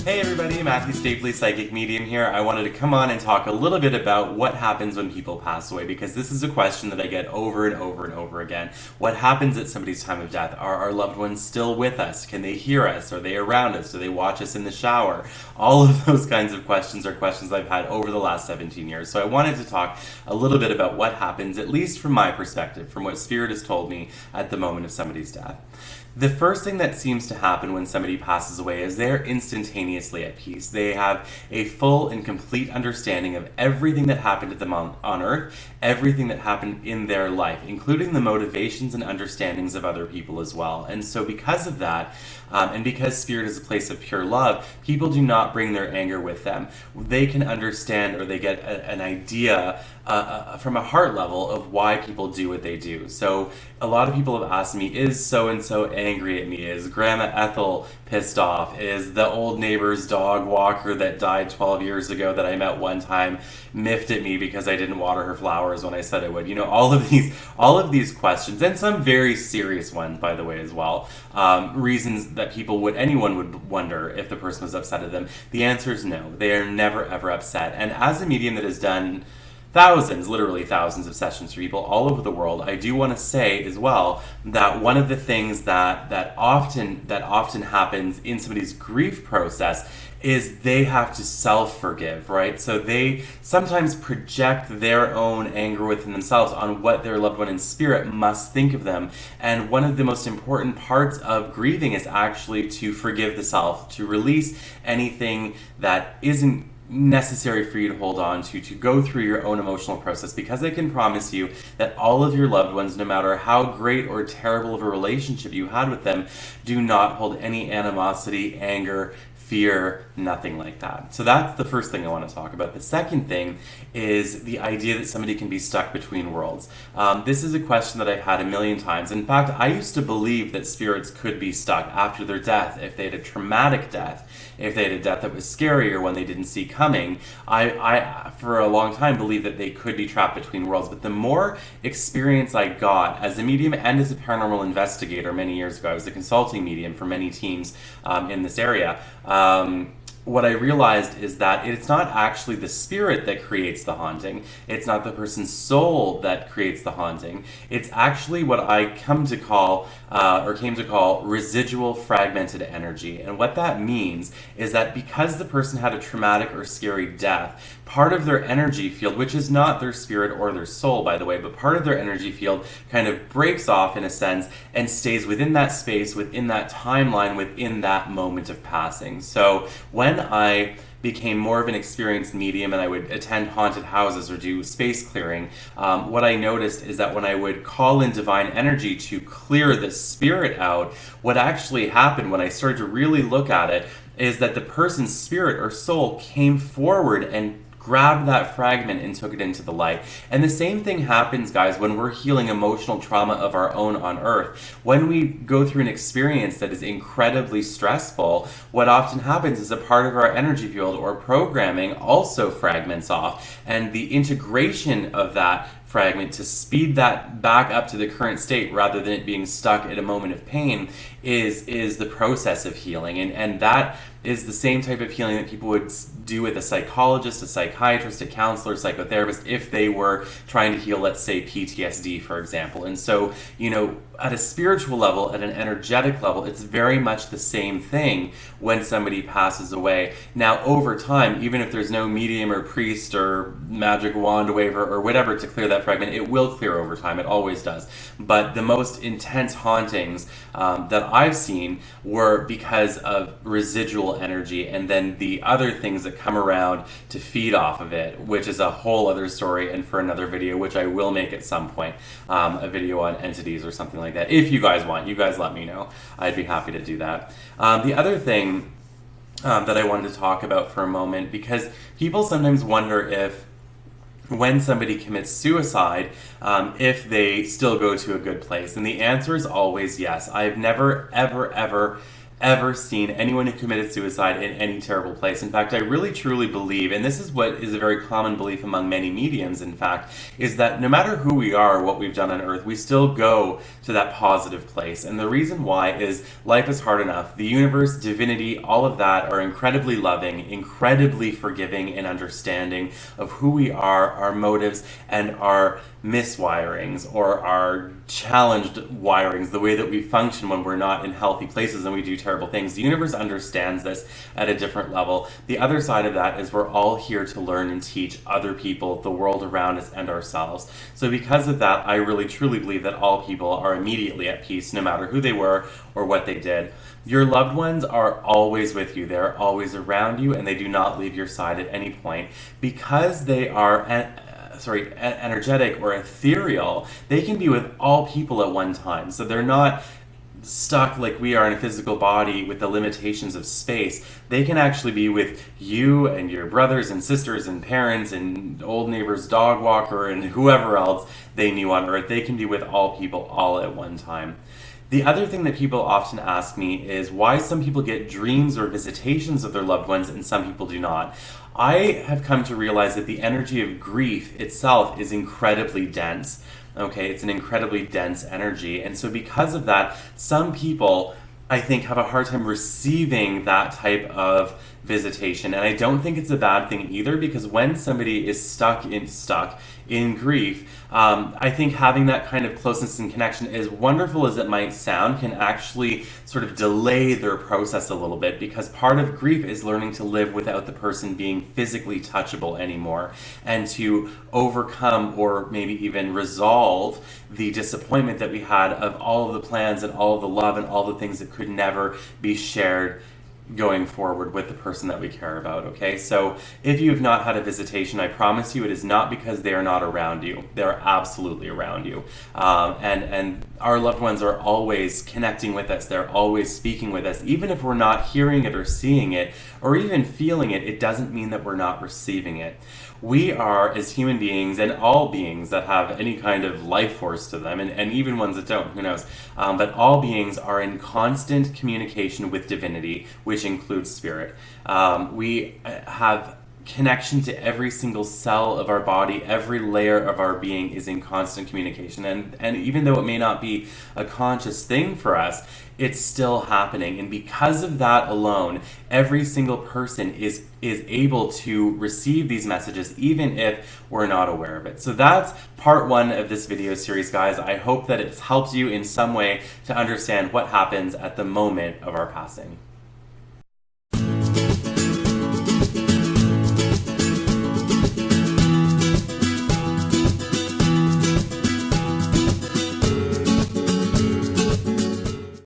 Hey everybody, Matthew Stapley, Psychic Medium here. I wanted to come on and talk a little bit about what happens when people pass away, because this is a question that I get over and over and over again. What happens at somebody's time of death? Are our loved ones still with us? Can they hear us? Are they around us? Do they watch us in the shower? All of those kinds of questions are questions I've had over the last 17 years. So I wanted to talk a little bit about what happens, at least from my perspective, from what Spirit has told me at the moment of somebody's death. The first thing that seems to happen when somebody passes away is they're instantaneously at peace. They have a full and complete understanding of everything that happened to them on earth, everything that happened in their life, including the motivations and understandings of other people as well. And so because of that, and because Spirit is a place of pure love, people do not bring their anger with them. They can understand, or they get an idea from a heart level of why people do what they do. So a lot of people have asked me, is so-and-so angry at me? Is Grandma Ethel pissed off? Is the old neighbor's dog Walker that died 12 years ago that I met one time miffed at me because I didn't water her flowers when I said I would? You know, all of these questions, and some very serious ones, by the way, as well. Reasons that anyone would wonder if the person was upset at them. The answer is no. They are never ever upset. And as a medium that has done literally thousands of sessions for people all over the world, I do want to say as well that one of the things that often happens in somebody's grief process is they have to self-forgive, right? So they sometimes project their own anger within themselves on what their loved one in spirit must think of them. And one of the most important parts of grieving is actually to forgive the self, to release anything that isn't necessary for you to hold on to go through your own emotional process, because I can promise you that all of your loved ones, no matter how great or terrible of a relationship you had with them, do not hold any animosity, anger, fear, nothing like that. So that's the first thing I want to talk about. The second thing is the idea that somebody can be stuck between worlds. This is a question that I've had a million times. In fact, I used to believe that spirits could be stuck after their death, if they had a traumatic death, if they had a death that was scary or one they didn't see coming. I for a long time, believed that they could be trapped between worlds. But the more experience I got as a medium and as a paranormal investigator many years ago, I was a consulting medium for many teams in this area. What I realized is that it's not actually the spirit that creates the haunting. It's not the person's soul that creates the haunting. It's actually what I came to call residual fragmented energy. And what that means is that because the person had a traumatic or scary death, part of their energy field, which is not their spirit or their soul, by the way, but part of their energy field kind of breaks off in a sense and stays within that space, within that timeline, within that moment of passing. So when I became more of an experienced medium and I would attend haunted houses or do space clearing, what I noticed is that when I would call in divine energy to clear the spirit out, what actually happened when I started to really look at it is that the person's spirit or soul came forward and grabbed that fragment and took it into the light. And the same thing happens, guys, when we're healing emotional trauma of our own on earth. When we go through an experience that is incredibly stressful, what often happens is a part of our energy field or programming also fragments off, and the integration of that fragment to speed that back up to the current state rather than it being stuck at a moment of pain is the process of healing. And that is the same type of healing that people would do with a psychologist, a psychiatrist, a counselor, psychotherapist, if they were trying to heal, let's say, PTSD, for example. And so, you know, at a spiritual level, at an energetic level, it's very much the same thing when somebody passes away. Now, over time, even if there's no medium or priest or magic wand waver or whatever to clear that fragment, it will clear over time. It always does. But the most intense hauntings that I've seen were because of residual energy, and then the other things that come around to feed off of it, which is a whole other story and for another video, which I will make at some point, a video on entities or something like that. If you guys want, you guys let me know. I'd be happy to do that. The other thing that I wanted to talk about for a moment, because people sometimes wonder if when somebody commits suicide, if they still go to a good place. And the answer is always yes. I've never, ever, ever ever seen anyone who committed suicide in any terrible place. In fact, I really truly believe, and this is what is a very common belief among many mediums, in fact, is that no matter who we are or what we've done on earth, we still go to that positive place. And the reason why is life is hard enough. The universe, divinity, all of that are incredibly loving, incredibly forgiving and understanding of who we are, our motives, and our miswirings or our challenged wirings, the way that we function when we're not in healthy places and we do terrible things. The universe understands this at a different level. The other side of that is we're all here to learn and teach other people, the world around us, and ourselves. So because of that, I really truly believe that all people are immediately at peace, no matter who they were or what they did. Your loved ones are always with you. They're always around you, and they do not leave your side at any point. Because they are energetic or ethereal, they can be with all people at one time. So they're not stuck like we are in a physical body with the limitations of space. They can actually be with you and your brothers and sisters and parents and old neighbor's dog walker and whoever else they knew on earth. They can be with all people all at one time. The other thing that people often ask me is why some people get dreams or visitations of their loved ones and some people do not. I have come to realize that the energy of grief itself is incredibly dense. Okay, it's an incredibly dense energy. And so because of that, some people, I think, have a hard time receiving that type of visitation. And I don't think it's a bad thing either, because when somebody is stuck in grief, I think having that kind of closeness and connection, as wonderful as it might sound, can actually sort of delay their process a little bit, because part of grief is learning to live without the person being physically touchable anymore, and to overcome or maybe even resolve the disappointment that we had of all of the plans and all of the love and all the things that could never be shared going forward with the person that we care about. Okay, so if you have not had a visitation, I promise you it is not because they are not around you. They're absolutely around you, and our loved ones are always connecting with us. They're always speaking with us. Even if we're not hearing it or seeing it or even feeling it, it doesn't mean that we're not receiving it. We are, as human beings, and all beings that have any kind of life force to them, and even ones that don't, who knows, but all beings are in constant communication with divinity, which includes spirit. We have connection to every single cell of our body. Every layer of our being is in constant communication, and even though it may not be a conscious thing for us, it's still happening. And because of that alone, every single person is able to receive these messages, even if we're not aware of it. So that's part one of this video series, guys. I hope that it's helped you in some way to understand what happens at the moment of our passing.